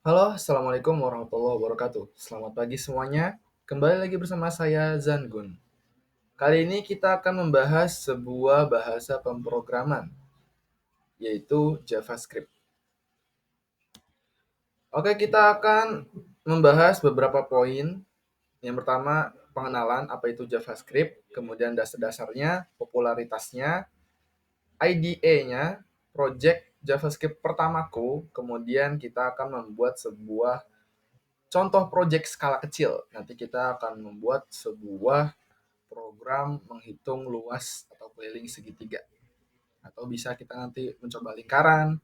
Halo, Assalamualaikum warahmatullahi wabarakatuh. Selamat pagi semuanya. Kembali lagi bersama saya Zangun. Kali ini kita akan membahas sebuah bahasa pemrograman, yaitu JavaScript. Oke, kita akan membahas beberapa poin. Yang pertama, pengenalan apa itu JavaScript, kemudian dasar-dasarnya, popularitasnya, IDE-nya, project JavaScript pertamaku, kemudian kita akan membuat sebuah contoh project skala kecil. Nanti kita akan membuat sebuah program menghitung luas atau keliling segitiga. Atau bisa kita nanti mencoba lingkaran,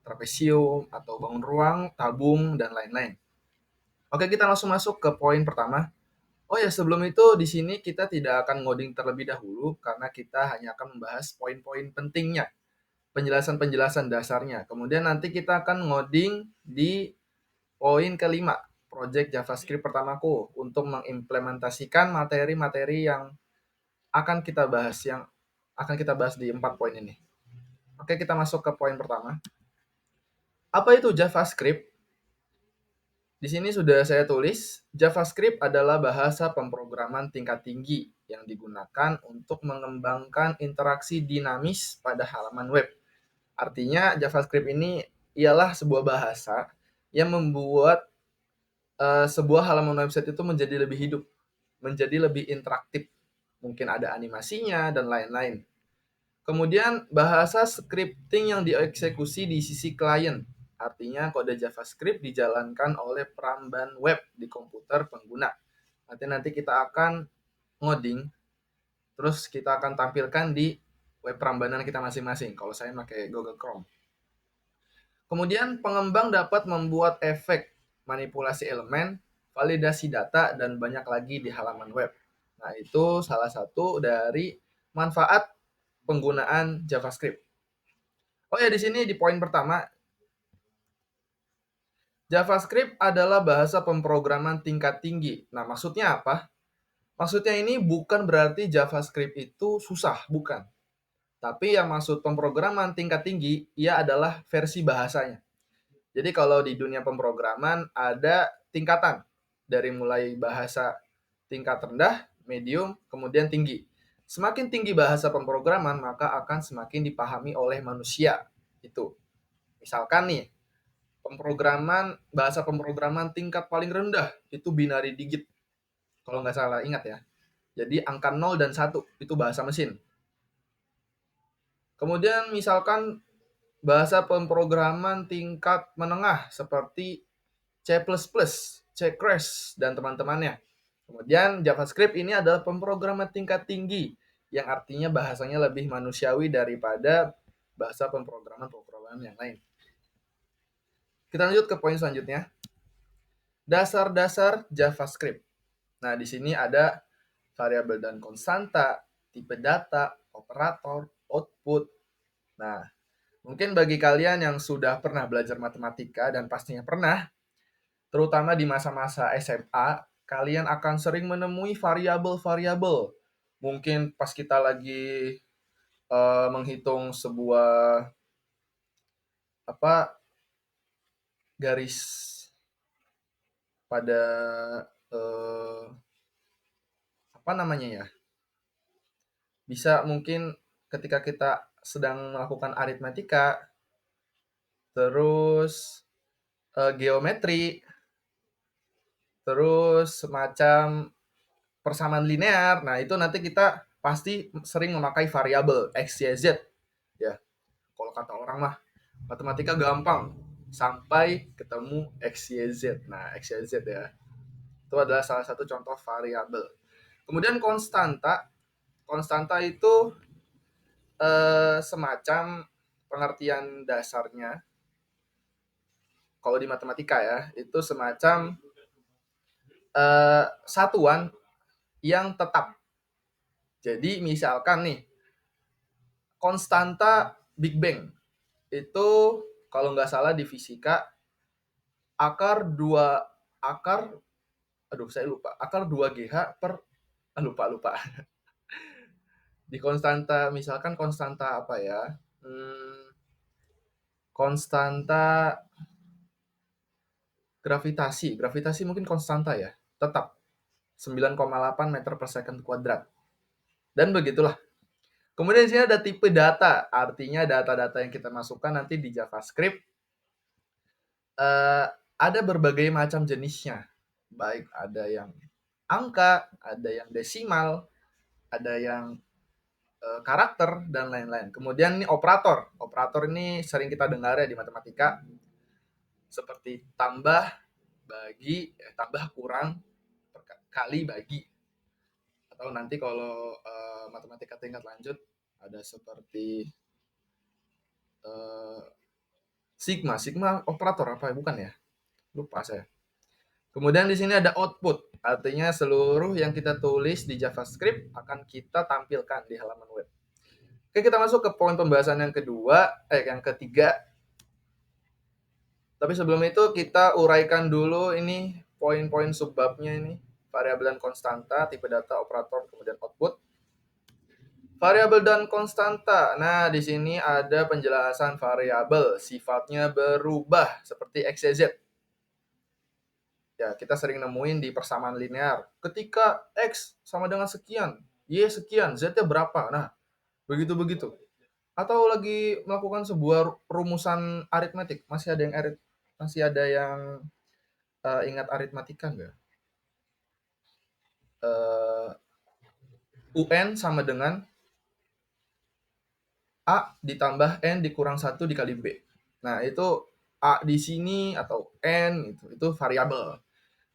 trapesium, atau bangun ruang, tabung, dan lain-lain. Oke, kita langsung masuk ke poin pertama. Oh ya, sebelum itu di sini kita tidak akan ngoding terlebih dahulu karena kita hanya akan membahas poin-poin pentingnya, penjelasan-penjelasan dasarnya. Kemudian nanti kita akan ngoding di poin kelima, project JavaScript pertamaku untuk mengimplementasikan materi-materi yang akan kita bahas di 4 poin ini. Oke, kita masuk ke poin pertama. Apa itu JavaScript? Di sini sudah saya tulis, JavaScript adalah bahasa pemrograman tingkat tinggi yang digunakan untuk mengembangkan interaksi dinamis pada halaman web. Artinya JavaScript ini ialah sebuah bahasa yang membuat sebuah halaman website itu menjadi lebih hidup, menjadi lebih interaktif. Mungkin ada animasinya dan lain-lain. Kemudian bahasa scripting yang dieksekusi di sisi klien. Artinya kode JavaScript dijalankan oleh peramban web di komputer pengguna. Nanti kita akan ngoding, terus kita akan tampilkan di web perambanan kita masing-masing. Kalau saya pakai Google Chrome. Kemudian pengembang dapat membuat efek, manipulasi elemen, validasi data, dan banyak lagi di halaman web. Nah, itu salah satu dari manfaat penggunaan JavaScript. Oh ya, di sini di poin pertama, JavaScript adalah bahasa pemrograman tingkat tinggi. Nah, maksudnya apa? Maksudnya ini bukan berarti JavaScript itu susah, bukan. Tapi yang maksud pemrograman tingkat tinggi, ia adalah versi bahasanya. Jadi kalau di dunia pemrograman ada tingkatan dari mulai bahasa tingkat rendah, medium, kemudian tinggi. Semakin tinggi bahasa pemrograman, maka akan semakin dipahami oleh manusia. Itu. Misalkan nih, bahasa pemrograman tingkat paling rendah itu binary digit. Kalau nggak salah ingat ya. Jadi angka 0 dan 1 itu bahasa mesin. Kemudian misalkan bahasa pemrograman tingkat menengah seperti C++, C Crash, dan teman-temannya. Kemudian JavaScript ini adalah pemrograman tingkat tinggi yang artinya bahasanya lebih manusiawi daripada bahasa pemrograman yang lain. Kita lanjut ke poin selanjutnya. Dasar-dasar JavaScript. Nah, di sini ada variabel dan konstanta, tipe data, operator, output. Nah, mungkin bagi kalian yang sudah pernah belajar matematika dan pastinya pernah, terutama di masa-masa SMA, kalian akan sering menemui variabel-variabel. Mungkin pas kita lagi menghitung sebuah apa garis pada eh, apa namanya ya? Bisa mungkin ketika kita sedang melakukan aritmatika, terus geometri, terus semacam persamaan linear. Nah, itu nanti kita pasti sering memakai variabel x, y, z. Ya, kalau kata orang mah matematika gampang sampai ketemu x, y, z. Nah, x, y, z ya. Itu adalah salah satu contoh variabel. Kemudian konstanta. Konstanta itu semacam pengertian dasarnya. Kalau di matematika ya, itu semacam satuan yang tetap. Jadi misalkan nih, konstanta Big Bang itu kalau nggak salah di fisika akar 2 akar aduh saya lupa akar 2GH per lupa di konstanta misalkan konstanta apa ya konstanta Gravitasi mungkin konstanta ya, tetap 9,8 meter per second kuadrat. Dan begitulah. Kemudian di sini ada tipe data, artinya data-data yang kita masukkan nanti di JavaScript ada berbagai macam jenisnya. Baik ada yang angka, ada yang desimal, ada yang karakter, dan lain-lain. Kemudian ini operator. Operator ini sering kita dengar ya di matematika, seperti tambah, bagi, tambah, kurang, kali, bagi. Atau nanti kalau matematika tingkat lanjut ada seperti sigma. Sigma operator apa ya? Bukan ya? Lupa saya. Kemudian di sini ada output, artinya seluruh yang kita tulis di JavaScript akan kita tampilkan di halaman web. Oke, kita masuk ke poin pembahasan yang ketiga. Tapi sebelum itu kita uraikan dulu ini poin-poin subbabnya ini. Variabel dan konstanta, tipe data, operator, kemudian output. Variabel dan konstanta. Nah, di sini ada penjelasan variabel, sifatnya berubah seperti X, Y, Z. Ya, kita sering nemuin di persamaan linear. Ketika X sama dengan sekian, Y sekian, Z-nya berapa? Nah, begitu-begitu. Atau lagi melakukan sebuah rumusan aritmetik, masih ada yang ingat aritmatika nggak? UN sama dengan A ditambah N dikurang 1 dikali B. Nah, itu A di sini atau N itu variabel.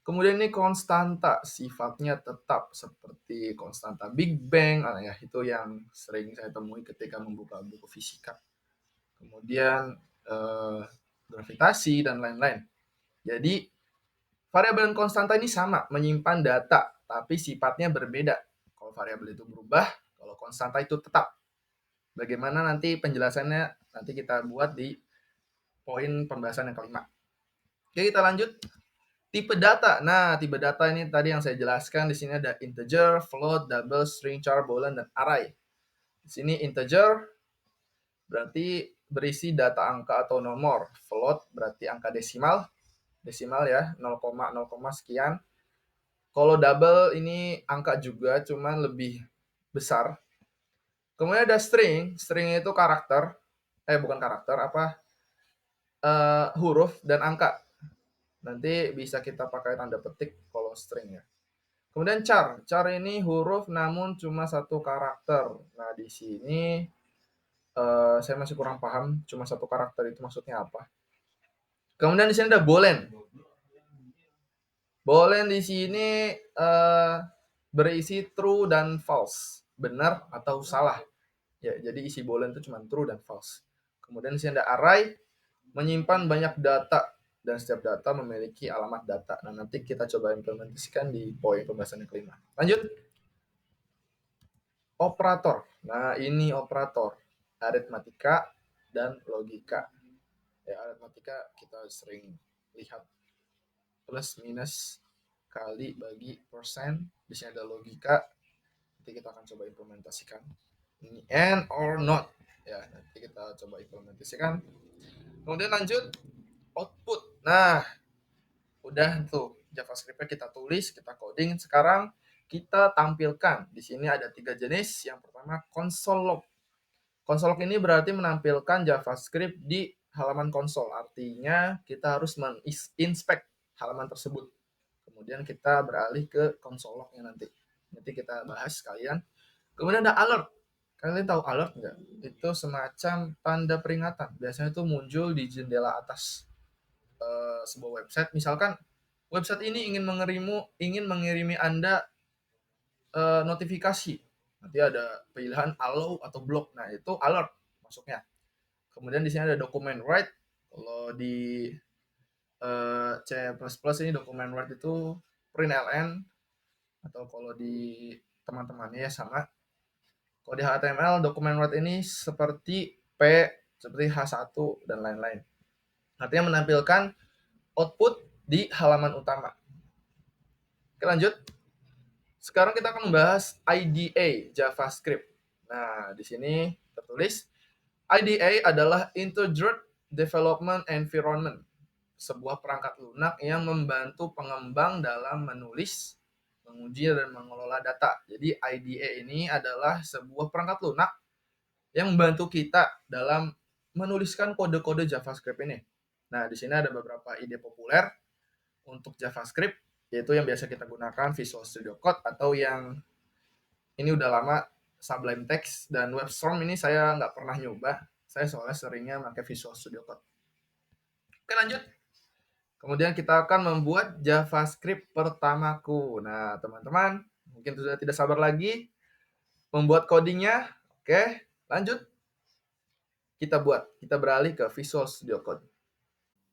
Kemudian ini konstanta, sifatnya tetap seperti konstanta Big Bang, ya itu yang sering saya temui ketika membuka buku fisika. Kemudian gravitasi dan lain-lain. Jadi variabel dan konstanta ini sama, menyimpan data, tapi sifatnya berbeda. Kalau variabel itu berubah, kalau konstanta itu tetap. Bagaimana nanti penjelasannya nanti kita buat di poin pembahasan yang kelima. Oke, kita lanjut. Tipe data. Nah, tipe data ini tadi yang saya jelaskan. Di sini ada integer, float, double, string, char, boolean, dan array. Di sini integer berarti berisi data angka atau nomor. Float berarti angka desimal. Desimal ya, 0, sekian. Kalau double ini angka juga, cuman lebih besar. Kemudian ada string. String itu karakter. Bukan karakter, huruf dan angka. Nanti bisa kita pakai tanda petik kalau string ya. Kemudian char. Char ini huruf namun cuma satu karakter. Nah, di sini saya masih kurang paham cuma satu karakter itu maksudnya apa. Kemudian di sini ada boolean. Boolean di sini berisi true dan false, benar atau salah. Ya, jadi isi boolean itu cuma true dan false. Kemudian di sini ada array, menyimpan banyak data dan setiap data memiliki alamat data. Nah, nanti kita coba implementasikan di poin pembahasan yang kelima. Lanjut. Operator. Nah, ini operator. Aritmatika dan logika. Ya, aritmatika kita sering lihat plus, minus, kali, bagi, persen. Di sini ada logika. Nanti kita akan coba implementasikan. Ini and or not. Ya, nanti kita coba implementasikan. Kemudian lanjut. Output. Nah, udah tuh JavaScript-nya kita tulis, kita coding. Sekarang kita tampilkan. Di sini ada 3 jenis. Yang pertama console log. Console log ini berarti menampilkan JavaScript di halaman konsol. Artinya kita harus menginspect halaman tersebut. Kemudian kita beralih ke console log-nya nanti. Nanti kita bahas sekalian. Kemudian ada alert. Kalian tahu alert nggak? Itu semacam tanda peringatan. Biasanya itu muncul di jendela atas sebuah website. Misalkan website ini ingin mengirimi Anda notifikasi. Nanti ada pilihan allow atau block. Nah, itu alert masuknya. Kemudian di sini ada document write. Kalau di C++ ini document write itu println, atau kalau di teman-temannya ya sama. Kalau di HTML document write ini seperti seperti H1 dan lain-lain. Artinya menampilkan output di halaman utama. Oke, lanjut. Sekarang kita akan membahas IDE JavaScript. Nah, di sini tertulis IDE adalah Integrated Development Environment. sebuah perangkat lunak yang membantu pengembang dalam menulis, menguji, dan mengelola data. Jadi IDE ini adalah sebuah perangkat lunak yang membantu kita dalam menuliskan kode-kode JavaScript ini. Nah, di sini ada beberapa ide populer untuk JavaScript, yaitu yang biasa kita gunakan Visual Studio Code, atau yang ini udah lama Sublime Text, dan WebStorm ini saya nggak pernah nyoba. Saya soalnya seringnya pakai Visual Studio Code. Oke, lanjut. Kemudian kita akan membuat JavaScript pertamaku. Nah, teman-teman, mungkin sudah tidak sabar lagi membuat codingnya. Oke, lanjut. Kita beralih ke Visual Studio Code.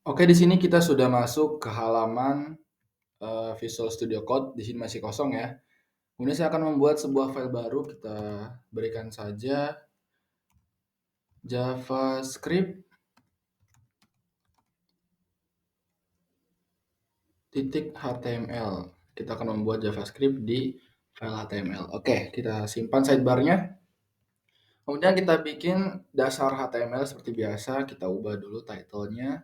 Oke, di sini kita sudah masuk ke halaman Visual Studio Code. Di sini masih kosong ya. Kemudian saya akan membuat sebuah file baru. Kita berikan saja JavaScript .html. Kita akan membuat JavaScript di file HTML. Oke, kita simpan sidebar-nya. Kemudian kita bikin dasar HTML seperti biasa. Kita ubah dulu title-nya.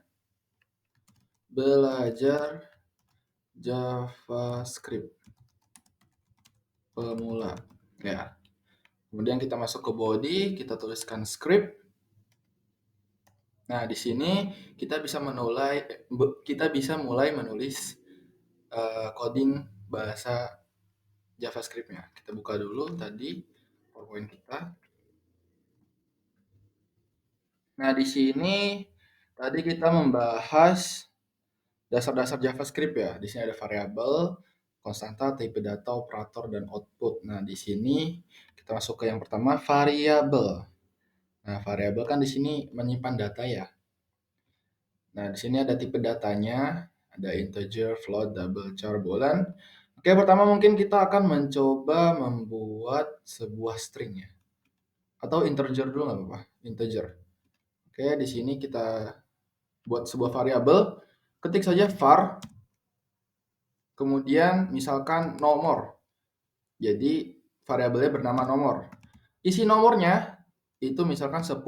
Belajar JavaScript pemula. Ya. Kemudian kita masuk ke body, kita tuliskan script. Nah, di sini kita bisa mulai menulis coding bahasa JavaScript-nya. Kita buka dulu tadi PowerPoint kita. Nah, di sini tadi kita membahas dasar-dasar JavaScript ya. Di sini ada variabel, konstanta, tipe data, operator, dan output. Nah, di sini kita masuk ke yang pertama, variabel. Nah, variabel kan di sini menyimpan data ya. Nah, di sini ada tipe datanya, ada integer, float, double, char, boolean. Oke, pertama mungkin kita akan mencoba membuat sebuah string ya. Atau integer dulu nggak apa-apa, integer. Oke, di sini kita buat sebuah variabel, ketik saja var, kemudian misalkan nomor. Jadi variabelnya bernama nomor. Isi nomornya itu misalkan 10.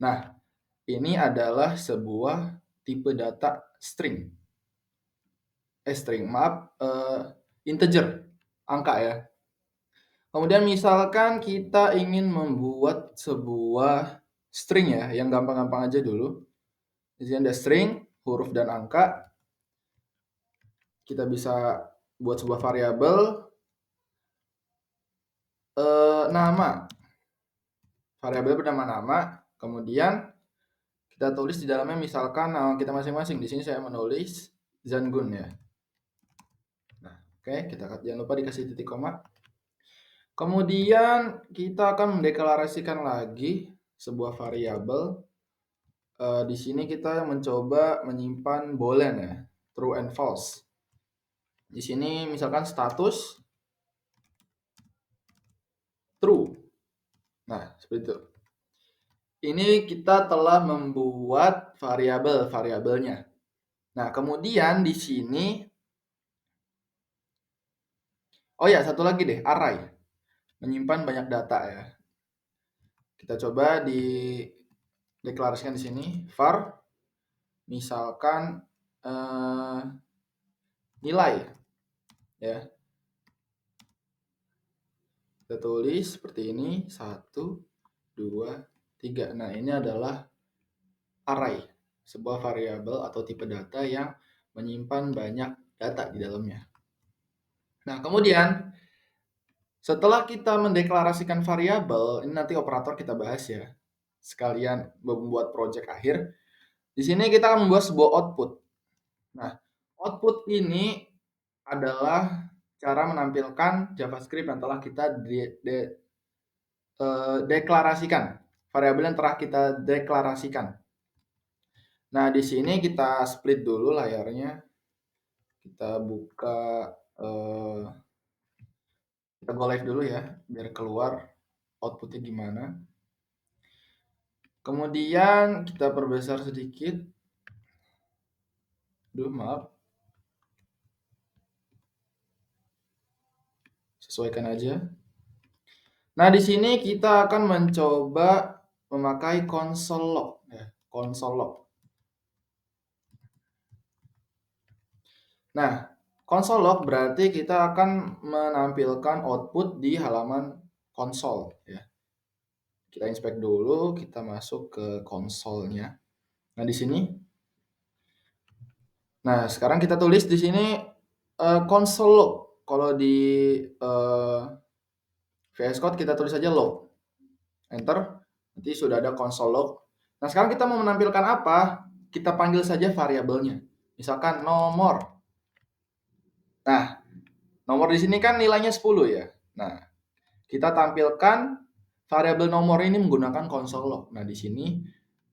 Nah, ini adalah sebuah tipe data string. Integer, angka ya. Kemudian misalkan kita ingin membuat sebuah string ya, yang gampang-gampang aja dulu. Di sini ada string, huruf dan angka. Kita bisa buat sebuah variabel nama. Variabel bernama nama, kemudian kita tulis di dalamnya misalkan nama kita masing-masing. Di sini saya menulis Zangun ya. Nah, oke, jangan lupa dikasih titik koma. Kemudian kita akan mendeklarasikan lagi sebuah variabel. Di sini kita mencoba menyimpan boolean ya, true and false. Di sini misalkan status true. Nah, seperti itu. Ini kita telah membuat variabelnya. Nah, kemudian di sini, oh ya, satu lagi deh, array. Menyimpan banyak data ya. Kita coba deklarasikan di sini, var, misalkan nilai ya. Kita tulis seperti ini, 1, 2, 3. Nah, ini adalah array, sebuah variabel atau tipe data yang menyimpan banyak data di dalamnya. Nah, kemudian setelah kita mendeklarasikan variabel, ini nanti operator kita bahas ya. Sekalian membuat project akhir. Di sini kita akan membuat sebuah output. Nah, output ini adalah cara menampilkan JavaScript yang telah kita deklarasikan. Variabel yang telah kita deklarasikan. Nah, di sini kita split dulu layarnya. Kita buka, kita go live dulu ya, biar keluar outputnya gimana. Kemudian kita perbesar sedikit. Maaf. Sesuaikan aja. Nah, di sini kita akan mencoba memakai console log ya, console log. Nah, console log berarti kita akan menampilkan output di halaman konsol ya. Kita inspect dulu, kita masuk ke konsolnya. Nah, di sini. Nah, sekarang kita tulis di sini console log. Kalau di VS Code kita tulis saja log. Enter. Nanti sudah ada console log. Nah, sekarang kita mau menampilkan apa? Kita panggil saja variabelnya. Misalkan nomor. Nah, nomor di sini kan nilainya 10 ya. Nah, kita tampilkan variabel nomor ini menggunakan console log. Nah, di sini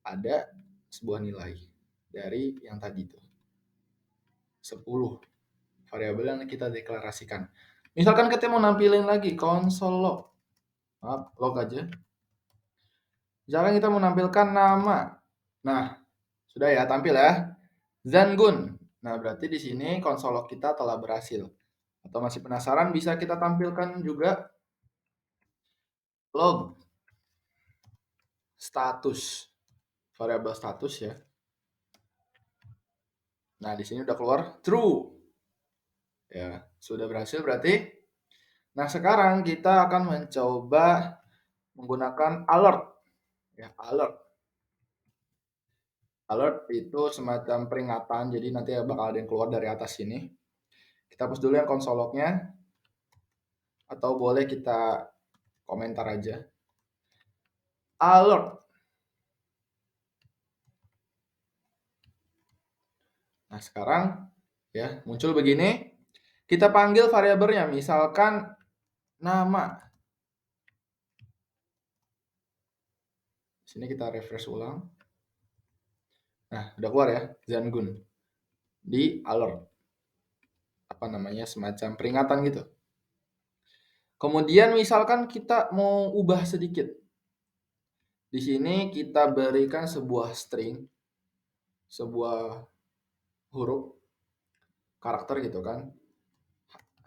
ada sebuah nilai dari yang tadi itu. 10 variabel yang kita deklarasikan. Misalkan kita mau nampilin lagi console log. Maaf, log aja. Misalkan kita mau nampilkan nama. Nah, sudah ya, tampil ya. Zangun. Nah, berarti di sini console log kita telah berhasil. Atau masih penasaran, bisa kita tampilkan juga log status. Variabel status ya. Nah, di sini udah keluar true. Ya, sudah berhasil berarti. Nah, sekarang kita akan mencoba menggunakan alert. Ya, alert. Alert itu semacam peringatan, jadi nanti bakal ada yang keluar dari atas sini. Kita hapus dulu yang console log-nya. Atau boleh kita komentar aja. Alert. Nah, sekarang ya muncul begini. Kita panggil variabelnya, misalkan nama. Sini kita refresh ulang. Nah, udah keluar ya, Zangun. Di alert. Apa namanya, semacam peringatan gitu. Kemudian misalkan kita mau ubah sedikit. Di sini kita berikan sebuah string, sebuah huruf, karakter gitu kan.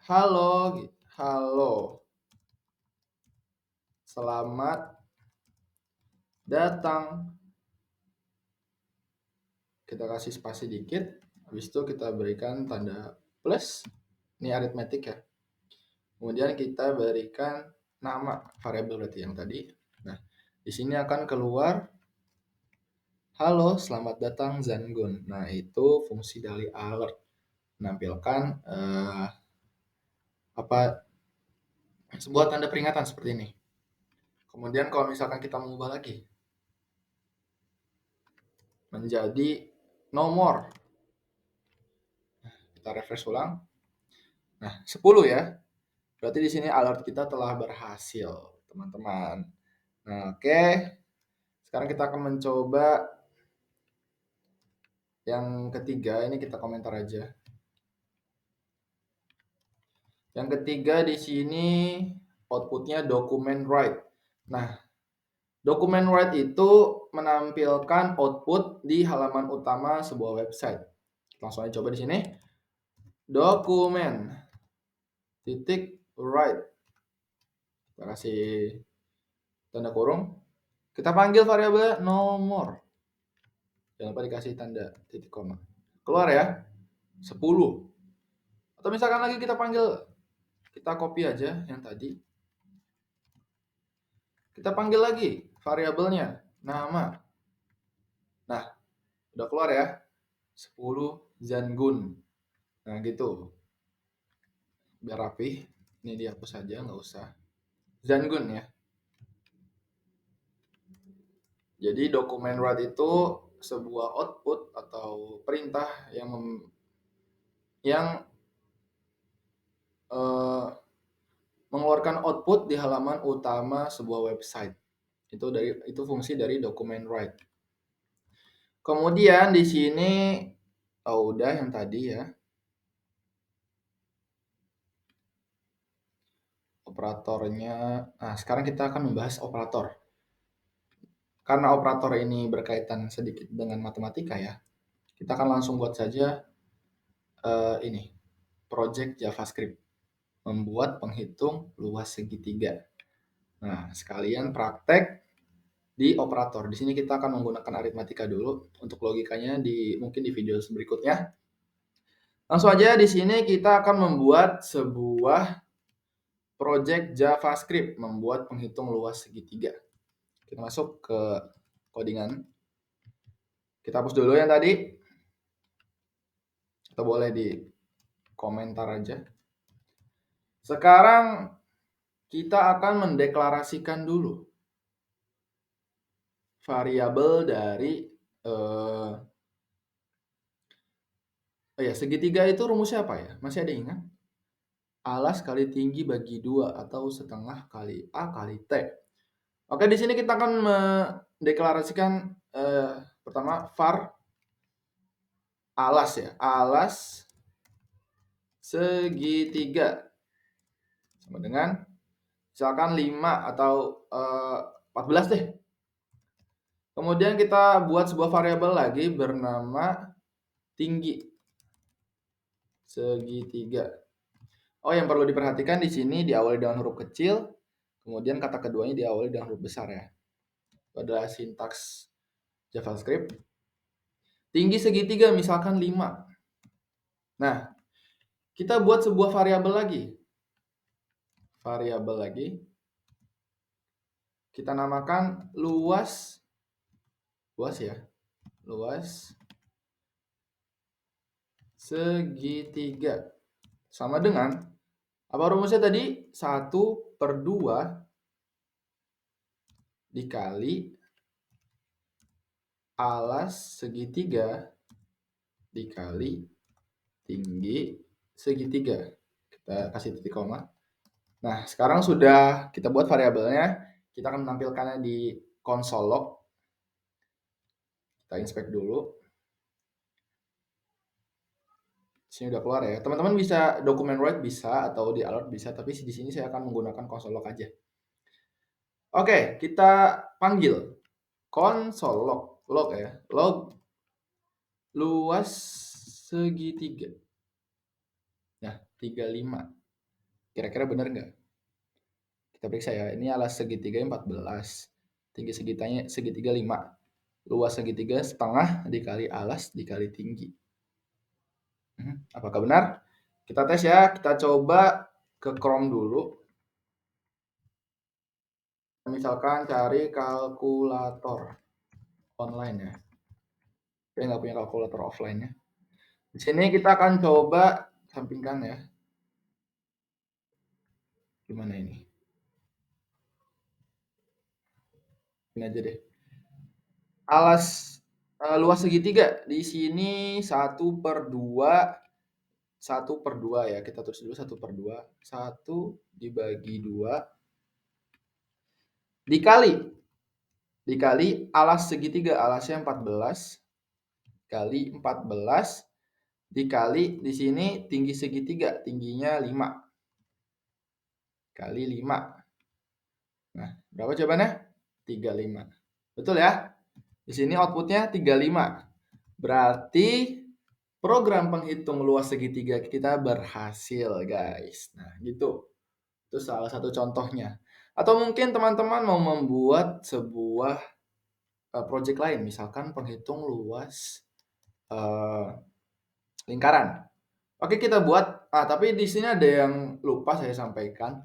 Halo, halo. Selamat datang. Kita kasih spasi dikit. Habis itu kita berikan tanda plus. Ini aritmetik ya. Kemudian kita berikan nama variabel berarti yang tadi. Nah, di sini akan keluar halo, selamat datang Zangun. Nah, itu fungsi dari alert. Menampilkan sebuah tanda peringatan seperti ini. Kemudian kalau misalkan kita mengubah lagi menjadi nomor. Kita refresh ulang. Nah, 10 ya. Berarti di sini alert kita telah berhasil, teman-teman. Nah, oke. Sekarang kita akan mencoba yang ketiga. Ini kita komentar aja. Yang ketiga di sini outputnya document write. Nah, document write itu menampilkan output di halaman utama sebuah website. Langsung aja coba di sini. Dokumen titik write. Kita kasih tanda kurung. Kita panggil variabel nomor. Jangan lupa dikasih tanda titik koma. Keluar ya. 10. Atau misalkan lagi kita panggil, kita copy aja yang tadi. Kita panggil lagi variabelnya nama. Nah, udah keluar ya. 10 Zangun. Nah, gitu. Biar rapi. Ini dihapus aja, nggak usah. Zangun ya. Jadi dokumen write itu sebuah output atau perintah yang mengeluarkan output di halaman utama sebuah website. Itu fungsi dari dokumen write. Kemudian di sini udah yang tadi ya. Operatornya. Nah, sekarang kita akan membahas operator. Karena operator ini berkaitan sedikit dengan matematika ya. Kita akan langsung buat saja ini project JavaScript. Membuat penghitung luas segitiga. Nah, sekalian praktek di operator. Di sini kita akan menggunakan aritmatika dulu untuk logikanya mungkin di video berikutnya. Langsung aja di sini kita akan membuat sebuah project JavaScript, membuat penghitung luas segitiga. Kita masuk ke codingan. Kita hapus dulu yang tadi. Atau boleh di komentar aja. Sekarang kita akan mendeklarasikan dulu variabel dari segitiga itu rumusnya apa ya? Masih ada yang ingat? Alas kali tinggi bagi 2 atau setengah kali A kali T. Oke, di sini kita akan mendeklarasikan pertama var alas ya. Alas segitiga sama dengan misalkan 5 atau 14 deh. Kemudian kita buat sebuah variabel lagi bernama tinggi segitiga. Oh, yang perlu diperhatikan di sini diawali dengan huruf kecil, kemudian kata keduanya diawali dengan huruf besar ya. Itu adalah sintaks JavaScript. Tinggi segitiga misalkan 5. Nah, kita buat sebuah variabel lagi. Variabel lagi. Kita namakan luas ya. Luas segitiga. Sama dengan apa rumusnya tadi? 1/2 dikali alas segitiga dikali tinggi segitiga. Kita kasih titik koma. Nah, sekarang sudah kita buat variabelnya. Kita akan menampilkannya di console log. Kita inspect dulu. Sini udah keluar ya. Teman-teman bisa dokumen write bisa atau di alert bisa, tapi di sini saya akan menggunakan console log aja. Oke, kita panggil console log ya. Log luas segitiga. Nah, 35. Kira-kira benar nggak? Kita periksa ya. Ini alas segitiga 14. Tinggi segitiga 5. Luas segitiga setengah dikali alas dikali tinggi. Apakah benar? Kita tes ya. Kita coba ke Chrome dulu. Misalkan cari kalkulator online ya. Saya nggak punya kalkulator offline ya. Di sini kita akan coba sampingkan ya. Gimana ini? Ini aja deh. Alas luas segitiga di sini 1/2 ya. Kita tulis dulu 1/2. 1 dibagi 2 dikali alas segitiga, alasnya 14 kali 14 dikali di sini tinggi segitiga, tingginya 5 kali 5. Nah, berapa jawabannya? 35. Betul ya? Di sini outputnya 35. Berarti program penghitung luas segitiga kita berhasil, guys. Nah, gitu. Itu salah satu contohnya. Atau mungkin teman-teman mau membuat sebuah project lain, misalkan penghitung luas lingkaran. Oke, kita buat. Tapi di sini ada yang lupa saya sampaikan.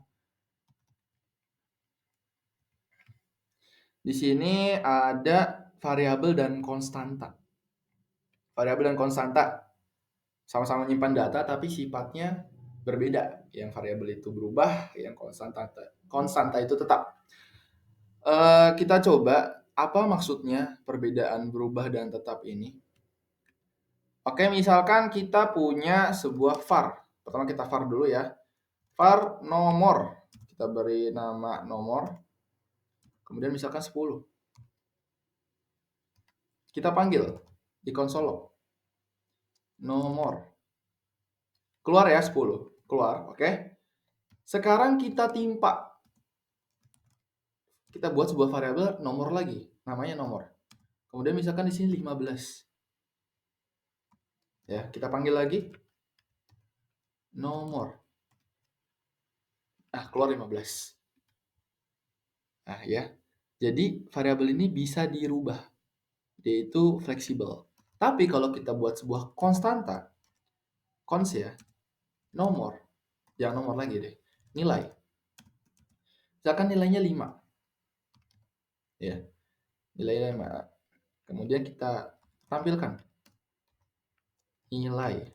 Di sini ada variabel dan konstanta. Variabel dan konstanta sama-sama menyimpan data tapi sifatnya berbeda. Yang variabel itu berubah, yang konstanta itu tetap. Kita coba apa maksudnya perbedaan berubah dan tetap ini. Oke, misalkan kita punya sebuah var. Pertama kita var dulu ya. Var nomor. Kita beri nama nomor. Kemudian misalkan 10. Kita panggil di konsol log. Nomor. Keluar ya 10. Keluar, oke. Sekarang kita timpa. Kita buat sebuah variabel nomor lagi. Namanya nomor. Kemudian misalkan di sini 15. Ya, kita panggil lagi. Nomor. Nah, keluar 15. Nah, ya. Jadi variabel ini bisa dirubah. Dia itu fleksibel. Tapi kalau kita buat sebuah konstanta, cons ya, nomor, jangan nomor lagi deh, nilai. Misalkan nilainya 5, ya, nilainya 5. Kemudian kita tampilkan nilai.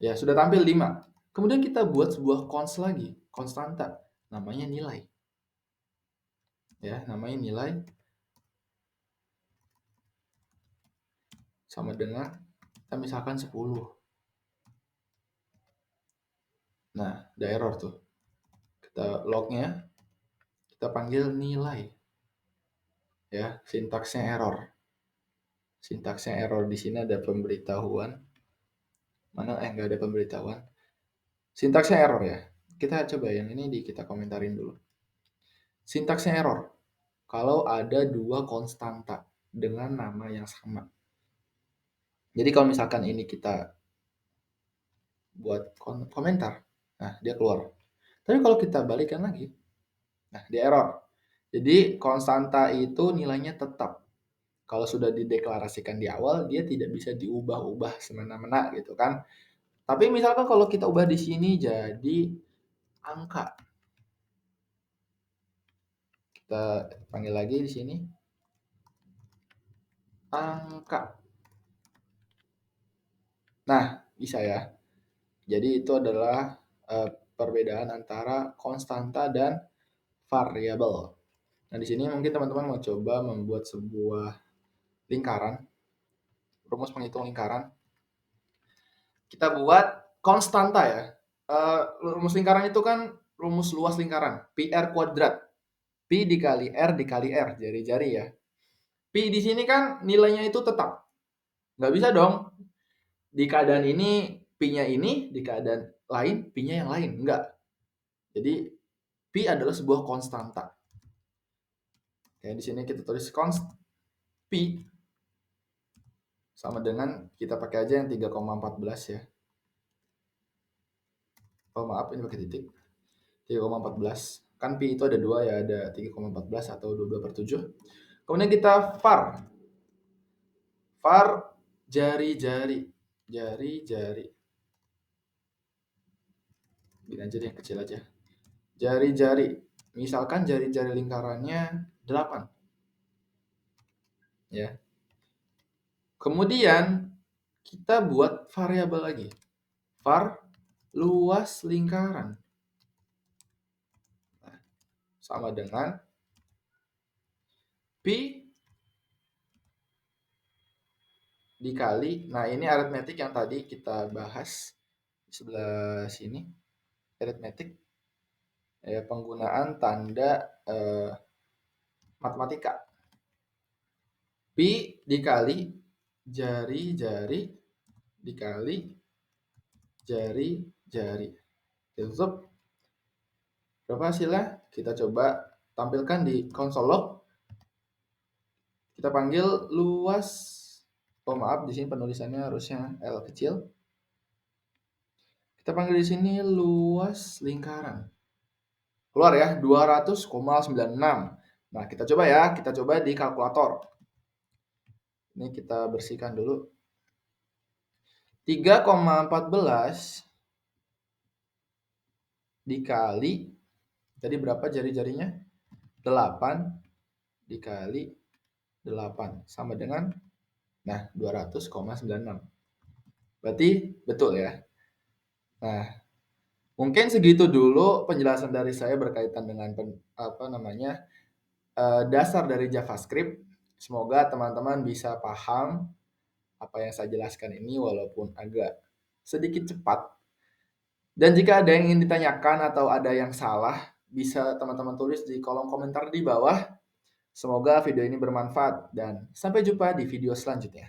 Ya, sudah tampil 5. Kemudian kita buat sebuah cons lagi, konstanta, namanya nilai. Ya, namanya nilai sama dengan kita misalkan 10. Nah, ada error tuh. Kita lognya, kita panggil nilai. Ya, sintaksnya error. Sintaksnya error di sini ada pemberitahuan. Mana nggak ada pemberitahuan. Sintaksnya error ya. Kita coba yang ini kita komentarin dulu. Sintaksnya error. Kalau ada dua konstanta dengan nama yang sama. Jadi kalau misalkan ini kita buat komentar, nah dia keluar. Tapi kalau kita balikan lagi, nah dia error. Jadi konstanta itu nilainya tetap. Kalau sudah dideklarasikan di awal, dia tidak bisa diubah-ubah semena-mena gitu kan. Tapi misalkan kalau kita ubah di sini jadi angka. Kita panggil lagi di sini angka. Nah, bisa ya. Jadi itu adalah perbedaan antara konstanta dan variabel. Nah, di sini mungkin teman-teman mau coba membuat sebuah lingkaran, rumus penghitung lingkaran. Kita buat konstanta ya. Rumus lingkaran itu kan rumus luas lingkaran, pi r kuadrat. Pi dikali R dikali R, jari-jari ya. Pi di sini kan nilainya itu tetap. Nggak bisa dong. Di keadaan ini, pi-nya ini, di keadaan lain, pi-nya yang lain. Enggak. Jadi, pi adalah sebuah konstanta. Oke, di sini kita tulis const pi sama dengan, kita pakai aja yang 3,14 ya. Oh maaf, ini pakai titik. 3,14. Kan pi itu ada 2 ya, ada 3,14 atau 22/7. Kemudian kita var. Var jari-jari. Jari-jari. Bikin aja deh, kecil aja. Jari-jari. Misalkan jari-jari lingkarannya 8. Ya. Kemudian kita buat variabel lagi. Var luas lingkaran. Nah, sama dengan pi dikali, nah ini aritmetik yang tadi kita bahas di sebelah sini, aritmetik ya, penggunaan tanda matematika. Pi dikali jari-jari dikali jari-jari. Tutup. Berapa hasilnya? Kita coba tampilkan di konsol log. Kita panggil luas. Oh maaf, di sini penulisannya harusnya L kecil. Kita panggil di sini luas lingkaran. Keluar ya, 200,96. Nah, kita coba ya, kita coba di kalkulator. Ini kita bersihkan dulu. 3,14 dikali, tadi berapa jari-jarinya? 8 dikali 8 sama dengan, nah 200,96. Berarti betul ya. Nah, mungkin segitu dulu penjelasan dari saya berkaitan dengan dasar dari JavaScript. Semoga teman-teman bisa paham apa yang saya jelaskan ini walaupun agak sedikit cepat. Dan jika ada yang ingin ditanyakan atau ada yang salah, bisa teman-teman tulis di kolom komentar di bawah. Semoga video ini bermanfaat dan sampai jumpa di video selanjutnya.